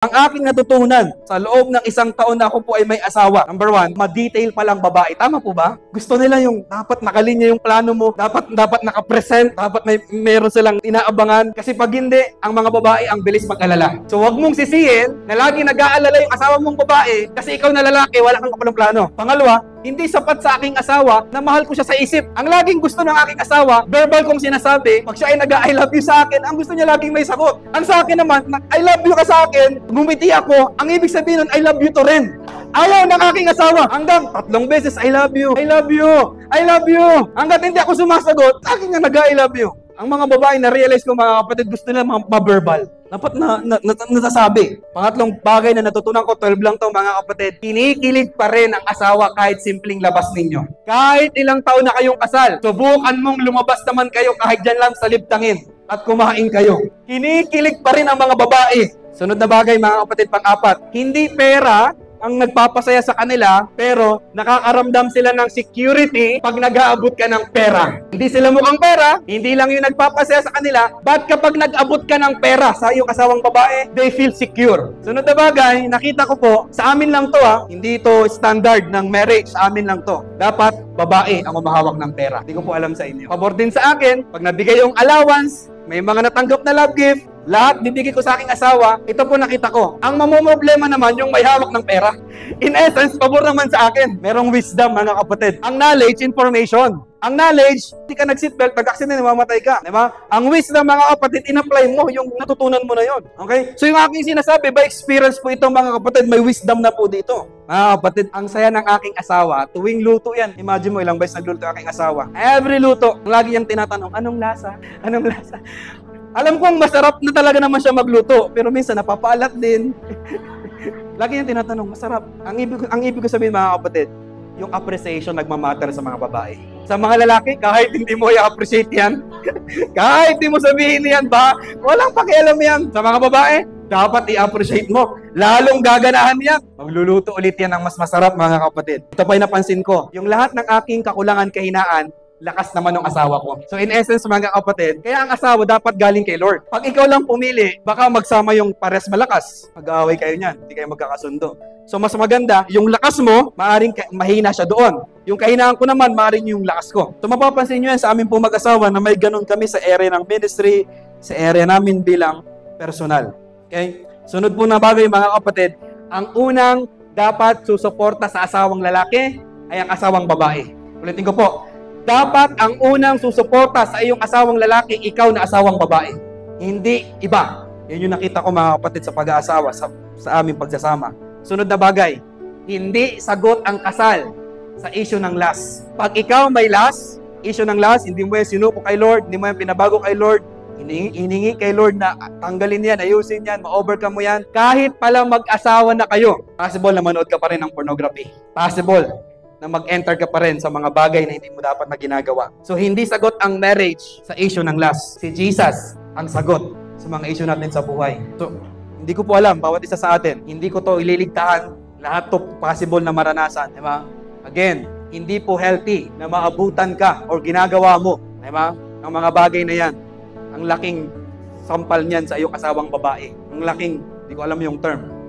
Ang aking natutunan sa loob ng isang taon na ako po ay may asawa. Number one, ma-detail pa lang babae. Tama po ba? Gusto nila yung dapat nakalinya yung plano mo, dapat nakapresent, dapat meron silang inaabangan. Kasi pag hindi, ang mga babae ang bilis mag-alala. So wag mong sisihin na lagi nag-aalala yung asawa mong babae kasi ikaw na lalaki, wala kang kapalang plano. Pangalawa, hindi sapat sa aking asawa na mahal ko siya sa isip. Ang laging gusto ng aking asawa, verbal kong sinasabi, pag siya ay nag-I love you sa akin, ang gusto niya laging may sagot. Ang sa akin naman, I love you ka sa akin, gumiti ako, ang ibig sabihin nun, I love you to rin. Ayaw ng aking asawa. Hanggang 3 beses, I love you, I love you, I love you. Hanggat hindi ako sumasagot, aking nga nag-I love you. Ang mga babae na-realize ko, mga kapatid, gusto nila ma-verbal. Dapat nasasabi. Pangatlong bagay na natutunan ko, 12 lang to mga kapatid, kinikilig pa rin ang asawa kahit simpleng labas ninyo. Kahit ilang taon na kayong kasal, subukan mong lumabas naman kayo kahit dyan lang sa libtangin at kumain kayo. Kinikilig pa rin ang mga babae. Sunod na bagay mga kapatid, pang-apat, hindi pera ang nagpapasaya sa kanila, pero nakakaramdam sila ng security pag nag-aabot ka ng pera. Hindi sila mukhang pera, hindi lang yung nagpapasaya sa kanila, but kapag nag-abot ka ng pera sa iyong asawang babae, they feel secure. Sunod na bagay, nakita ko po, sa amin lang to hindi ito standard ng marriage, sa amin lang to. Dapat babae ang umahawak ng pera. Hindi ko po alam sa inyo. Pabor din sa akin, pag nabigay yung allowance, may mga natanggap na love gift, lahat bibigay ko sa aking asawa, ito po nakita ko. Ang mamumroblema naman yung may hawak ng pera. In essence, pabor naman sa akin. Merong wisdom mga kapatid. Ang knowledge, information. Ang knowledge, hindi ka nag-seatbelt, pag-accident, mamatay ka. Diba? Ang wisdom mga kapatid, in-apply mo yung natutunan mo na yon. Okay? So yung aking sinasabi, by experience po ito mga kapatid, may wisdom na po dito. Mga kapatid, ang saya ng aking asawa, tuwing luto yan. Imagine mo ilang beses nagluto ang aking asawa. Every luto, lagi niyang tinatanong, anong lasa? Anong lasa? Alam kong masarap na talaga naman siya magluto, pero minsan napapaalat din. Lagi niyang tinatanong, masarap. Ang ibig ko sabihin mga kapatid, yung appreciation nagmamatter sa mga babae. Sa mga lalaki, kahit hindi mo i-appreciate yan, kahit hindi mo sabihin yan ba, walang pakialam yan. Sa mga babae, dapat i-appreciate mo. Lalong gaganahan yan. Magluluto ulit yan ng mas masarap mga kapatid. Ito pa yung napansin ko. Yung lahat ng aking kakulangan, kahinaan, lakas naman ng asawa ko. So in essence mga kapatid, kaya ang asawa dapat galing kay Lord. Pag ikaw lang pumili, baka magsama yung pares malakas. Mag-aaway kayo niyan, hindi kayo magkakasundo. So mas maganda, yung lakas mo, maaring mahina siya doon. Yung kahinaan ko naman, maaring yung lakas ko. So mapapansin nyo yan sa amin pong mag-asawa na may ganun kami sa area ng ministry, sa area namin bilang personal. Okay? Sunod po na bagay mga kapatid, ang unang dapat susuporta sa asawang lalaki ay ang asawang babae. Ulitin ko po, dapat ang unang susuporta sa iyong asawang lalaki, ikaw na asawang babae. Hindi iba. Yan yung nakita ko mga kapatid sa pag-aasawa, sa aming pagsasama. Sunod na bagay, hindi sagot ang kasal sa issue ng lust. Pag ikaw may lust, issue ng lust, hindi mo yan sinuko kay Lord, hindi mo yan pinabago kay Lord, hiningi kay Lord na tanggalin yan, ayusin yan, ma-overcome mo yan. Kahit pala mag-asawa na kayo, possible na manood ka pa rin ng pornography. Possible na mag-enter ka pa rin sa mga bagay na hindi mo dapat na ginagawa. So, hindi sagot ang marriage sa issue ng lust. Si Jesus ang sagot sa mga issue natin sa buhay. So, hindi ko po alam, bawat isa sa atin, hindi ko to ililigtahan, lahat to possible na maranasan. Diba? Again, hindi po healthy na maabutan ka o ginagawa mo. Diba? Ang mga bagay na yan. Ang laking sampal niyan sa iyong asawang babae. Ang laking, hindi ko alam yung term.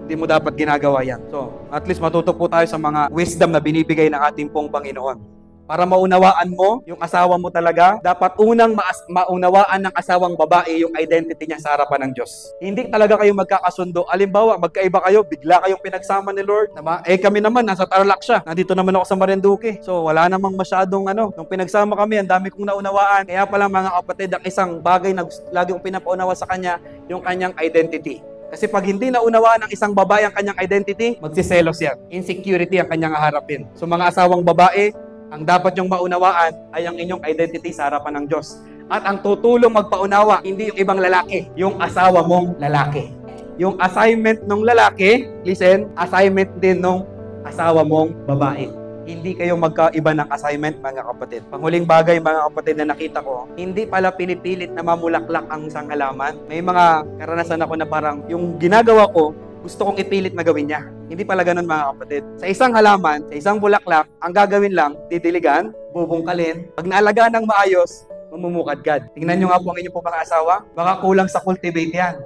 Hindi mo dapat ginagawa yan. So, at least matuto po tayo sa mga wisdom na binibigay ng ating pong Panginoon. Para maunawaan mo yung asawa mo talaga, dapat unang maunawaan ng asawang babae yung identity niya sa harapan ng Diyos. Hindi talaga kayo magkakasundo. Alimbawa, magkaiba kayo, bigla kayong pinagsama ni Lord. Diba? Kami naman, nasa Tarlac siya. Nandito naman ako sa Marinduque. So, wala namang masyadong Nung pinagsama kami, ang dami kong naunawaan. Kaya pala mga kapatid, ang isang bagay na lagi kong pinapaunawa sa kanya, yung kanyang identity. Kasi pag hindi naunawaan ng isang babae ang kanyang identity, magsiselos yan. Insecurity ang kanyang haharapin. So mga asawang babae, ang dapat yung maunawaan ay ang inyong identity sa harapan ng Diyos. At ang tutulong magpaunawa, hindi yung ibang lalaki, yung asawa mong lalaki. Yung assignment ng lalaki, listen, assignment din ng asawa mong babae. Hindi kayo magkaiba ng assignment, mga kapatid. Panghuling bagay, mga kapatid, na nakita ko, hindi pala pinipilit na mamulaklak ang isang halaman. May mga karanasan ako na parang yung ginagawa ko, gusto kong ipilit na gawin niya. Hindi pala ganun, mga kapatid. Sa isang halaman, sa isang bulaklak, ang gagawin lang, didiligan, bubungkalin. Pag naalagaan ng maayos, mamumukadkad. Tingnan nyo nga po ang inyong po mga asawa. Baka kulang sa cultivate yan.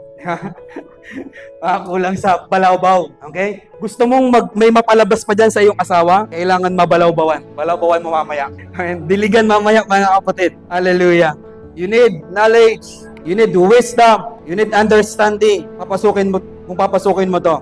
Baka kulang sa balawbaw. Okay? Gusto mong may mapalabas pa dyan sa iyong asawa, kailangan mabalawbawan. Balawbawan mo mamaya. Diligan mamaya, mga kapatid. Hallelujah. You need knowledge. You need wisdom. You need understanding. Kung papasukin mo to.